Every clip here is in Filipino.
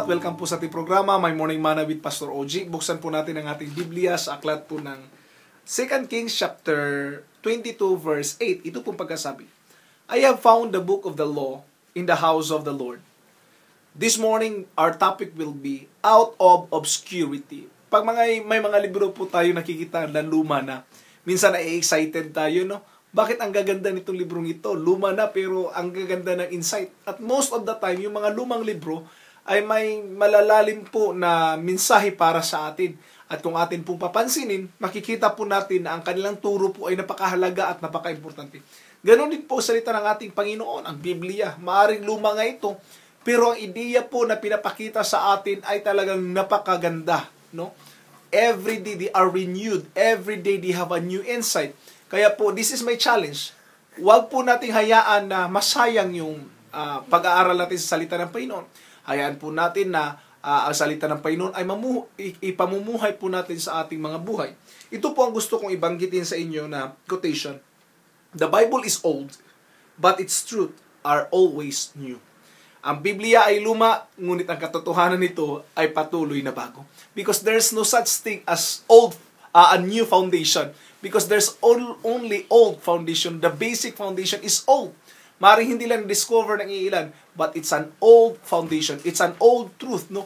at welcome po sa ating programa, My Morning Manna with Pastor OG. Buksan po natin ang ating Biblia sa aklat po ng 2 Kings chapter 22 verse 8. Ito pong pagkasabi, I have found the book of the law in the house of the Lord. This morning, our topic will be out of obscurity. Pag may mga libro po tayo nakikita na luma na, minsan ay excited tayo, no? Bakit ang gaganda nitong librong ito? Luma na pero ang gaganda ng insight. At most of the time, yung mga lumang libro ay may malalalim po na mensahe para sa atin. At kung atin pong papansinin, makikita po natin na ang kanilang turo po ay napakahalaga at napaka-importante. Ganon din po salita ng ating Panginoon, ang Biblia. Maaring luma nga ito, pero ang ideya po na pinapakita sa atin ay talagang napakaganda, no? Every day they are renewed. Every day they have a new insight. Kaya po, this is my challenge. Huwag po nating hayaan na masayang yung pag-aaral natin sa salita ng Panginoon. Hayaan po natin na ang salita ng Panginoon ay ipamumuhay po natin sa ating mga buhay. Ito po ang gusto kong ibanggitin sa inyo na quotation. The Bible is old, but its truth are always new. Ang Biblia ay luma, ngunit ang katotohanan nito ay patuloy na bago. Because there's no such thing as a new foundation. Because there's only old foundation. The basic foundation is old. Maring hindi lang discover ng iilan, but it's an old foundation. It's an old truth, no?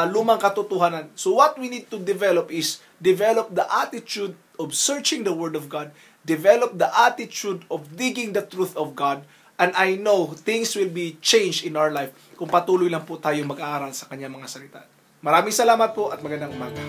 Lumang katotohanan. So what we need to develop is develop the attitude of searching the Word of God. Develop the attitude of digging the truth of God. And I know things will be changed in our life kung patuloy lang po tayo mag-aaral sa kanyang mga salita. Maraming salamat po at magandang umaga.